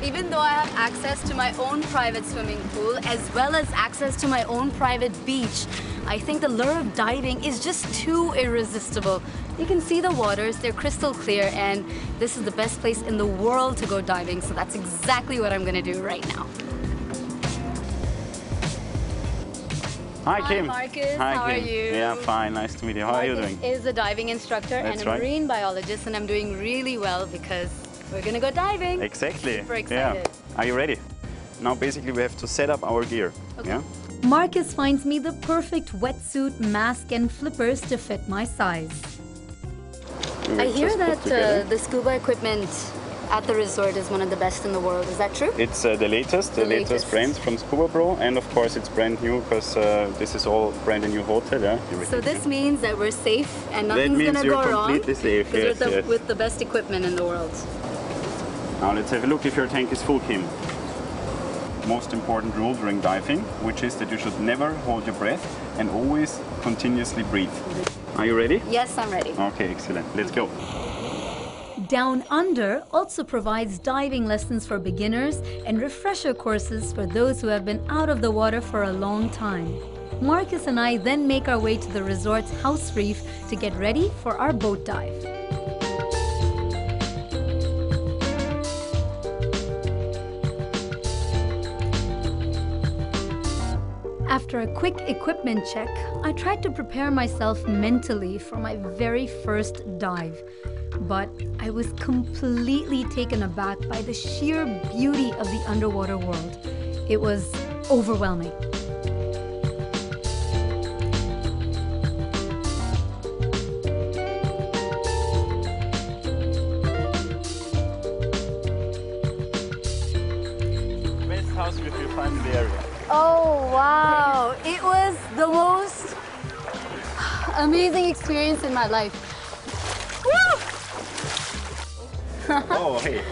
even though I have access to my own private swimming pool as well as access to my own private beach, I think the lure of diving is just too irresistible. You can see the waters, they're crystal clear, and this is the best place in the world to go diving, so that's exactly what I'm gonna do right now. Hi, Kim. Hi, Marcus. Hi, How Kim. are you? Yeah, fine. Nice to meet you. How are you doing? Marcus is a diving instructor That's and a right. marine biologist, and I'm doing really well because we're gonna go diving. Exactly. Super excited. Yeah. Are you ready? Now, basically, we have to set up our gear. Okay. Yeah. Marcus finds me the perfect wetsuit, mask, and flippers to fit my size. We I will hear just put that together. the scuba equipment at the resort is one of the best in the world. Is that true? It's the latest brand from Scuba Pro, and of course it's brand new because this is all brand new hotel. Yeah. So this means that we're safe and That nothing's means gonna you're go wrong. completely safe. Yes, yes. With the best equipment in the world. Now let's have a look if your tank is full, Kim. Most important rule during diving, which is that you should never hold your breath and always continuously breathe. Are you ready? Yes, I'm ready. Okay, excellent. Let's go. Down Under also provides diving lessons for beginners and refresher courses for those who have been out of the water for a long time. Marcus and I then make our way to the resort's house reef to get ready for our boat dive. After a quick equipment check, I tried to prepare myself mentally for my very first dive. But I was completely taken aback by the sheer beauty of the underwater world. It was overwhelming. Best house reef you find in the area. Oh, wow. It was the most amazing experience in my life. Woo! Oh, hey.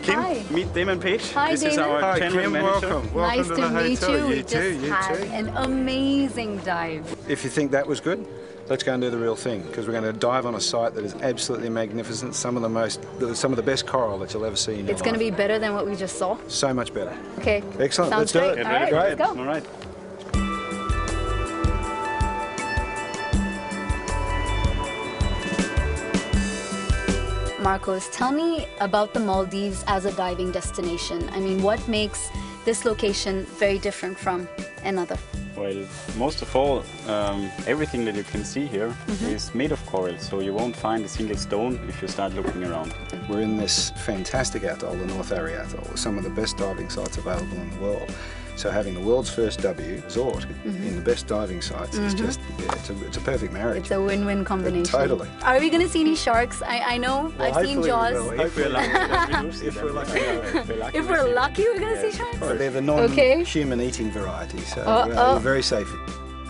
Kim, Hi. meet Damon Page. Hi, this is Damon. our Hi, general Kim. manager. Welcome. Nice Welcome to the meet hotel. you. We You just had too. an amazing dive. If you think that was good, let's go and do the real thing, because we're going to dive on a site that is absolutely magnificent. Some of the best coral that you'll ever see in your It's going to be better than what we just saw. so much better. Okay. Excellent. Sounds Let's do great. it. All right, Great. let's go. All right. Marcos, tell me about the Maldives as a diving destination. I mean, what makes this location very different from another? Well, most of all, everything that you can see here is made of coral, so you won't find a single stone if you start looking around. We're in this fantastic atoll, the North Area Atoll, with some of the best diving sites available in the world. So having the world's first W resort in the best diving sites is just, it's a perfect marriage. It's a win-win combination. Totally. Are we going to see any sharks? I know, Well, I've seen hopefully we Jaws. will. If we're lucky, then we do see If them. we're lucky. If we're lucky, we're going to see sharks? But they're the Okay. non-human eating variety, so Oh. we're very safe.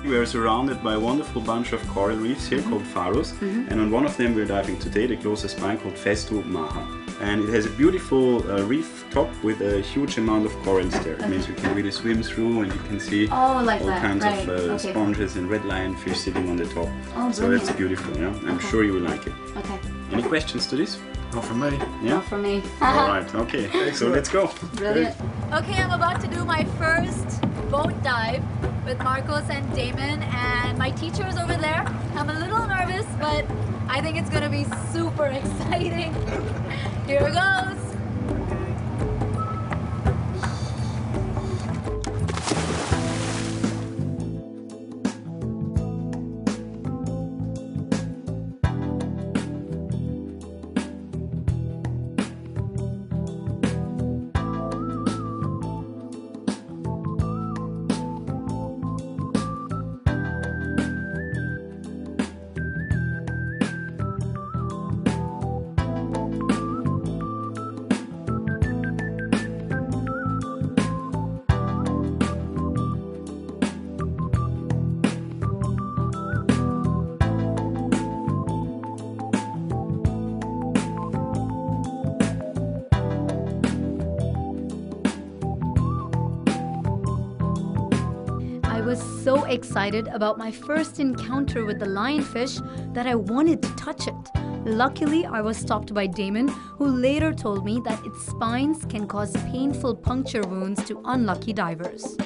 We are surrounded by a wonderful bunch of coral reefs here called pharos, and on one of them we're diving today, the closest one called Festu Maha. And it has a beautiful reef top with a huge amount of corals there. It means you can really swim through and you can see Oh, like all that, kinds right. of Okay. sponges and red lionfish sitting on the top. Oh, so it's brilliant. beautiful, yeah. I'm sure you will like it. Okay. Any questions to this? Not from me. Yeah? Not for me. All right, okay. So let's go. Brilliant. Okay, I'm about to do my first boat dive with Marcos and Damon, and my teacher is over there. I'm a little nervous, but I think it's gonna be super exciting. Here it goes. I was so excited about my first encounter with the lionfish that I wanted to touch it. Luckily, I was stopped by Damon, who later told me that its spines can cause painful puncture wounds to unlucky divers.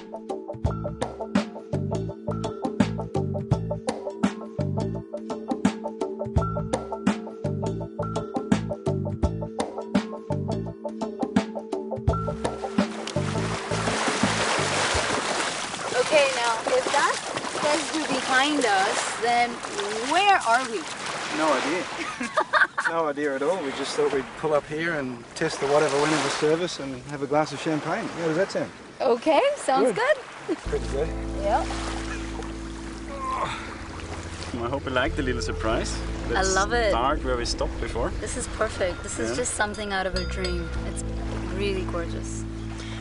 Okay, now if that's Fesdu behind us, then where are we? No idea. No idea at all. We just thought we'd pull up here and test the whatever went into service and have a glass of champagne. How does that sound? Okay, sounds good. Pretty good. Yep. I hope you like the little surprise. Let's love it. Start where we stopped before. This is perfect. This is just something out of a dream. It's really gorgeous.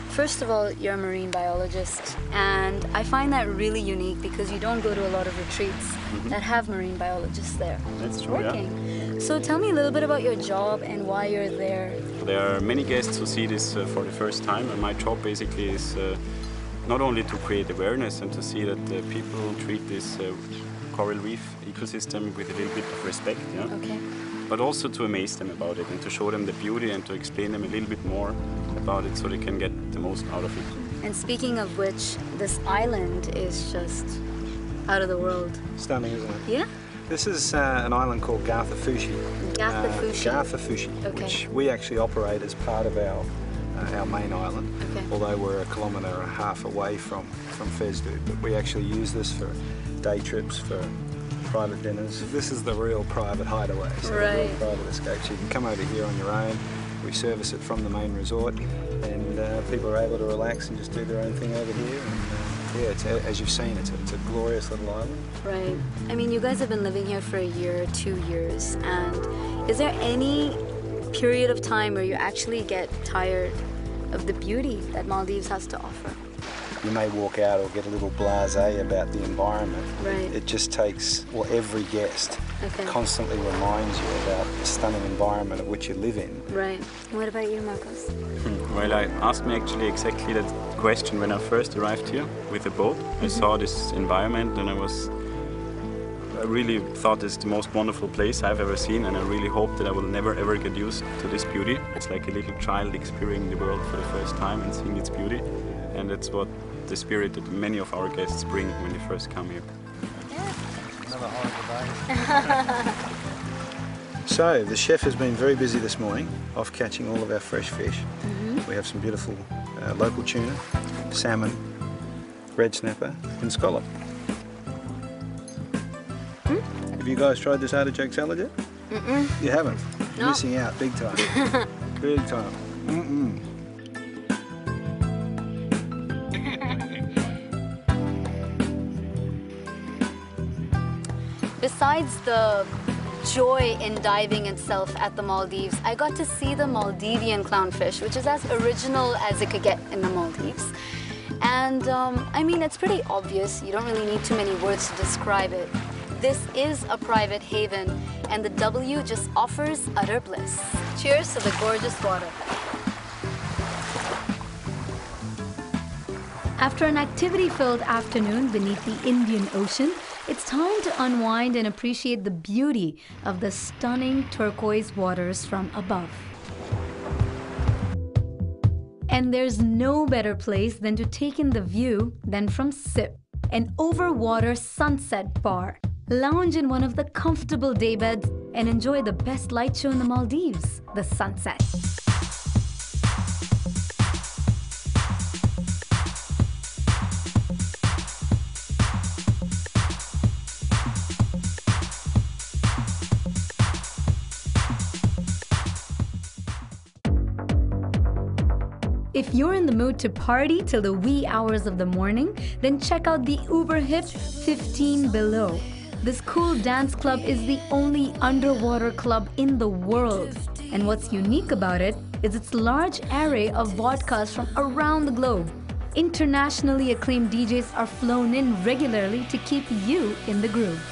First of all, you're a marine biologist, and I find that really unique because you don't go to a lot of retreats that have marine biologists there. That's true, working. So tell me a little bit about your job and why you're there. There are many guests who see this for the first time, and my job basically is not only to create awareness and to see that people treat this coral reef ecosystem with a little bit of respect, Okay. but also to amaze them about it and to show them the beauty and to explain them a little bit more about it so they can get the most out of it. And speaking of which, this island is just out of the world. Stunning, isn't it? Yeah? This is an island called Garthafushi. Garthafushi. Garthafushi, Okay. which we actually operate as part of our main island. Okay. Although we're 1.5 kilometres away from Fesdu, but we actually use this for day trips, for private dinners. This is the real private hideaway, so the real Right. private escape. So you can come over here on your own. We service it from the main resort, and people are able to relax and just do their own thing over here. And, it's, as you've seen, it's a glorious little island. Right. I mean, you guys have been living here for a year, 2 years, and is there any period of time where you actually get tired of the beauty that Maldives has to offer? You may walk out or get a little blasé about the environment. Right. It just takes, well, every guest Okay. constantly reminds you about the stunning environment of which you live in. Right. What about you, Marcos? Well, I asked me actually exactly that question when I first arrived here with the boat. I saw this environment and I really thought it's the most wonderful place I've ever seen, and I really hope that I will never ever get used to this beauty. It's like a little child experiencing the world for the first time and seeing its beauty, and that's what the spirit that many of our guests bring when they first come here. Another horrible day. So, the chef has been very busy this morning, off catching all of our fresh fish. We have some beautiful local tuna, salmon, red snapper and scallop. Have you guys tried this artichoke salad yet? You haven't? No. Missing out big time. Big time. Besides the joy in diving itself at the Maldives, I got to see the Maldivian clownfish, which is as original as it could get in the Maldives. And I mean, it's pretty obvious. You don't really need too many words to describe it. This is a private haven, and the W just offers utter bliss. Cheers to the gorgeous water. After an activity-filled afternoon beneath the Indian Ocean, it's time to unwind and appreciate the beauty of the stunning turquoise waters from above. And there's no better place than to take in the view than from Sip, an overwater sunset bar. Lounge in one of the comfortable daybeds and enjoy the best light show in the Maldives, the sunset. If you're in the mood to party till the wee hours of the morning, then check out the uber hip 15 Below. This cool dance club is the only underwater club in the world. And what's unique about it is its large array of vodkas from around the globe. Internationally acclaimed DJs are flown in regularly to keep you in the groove.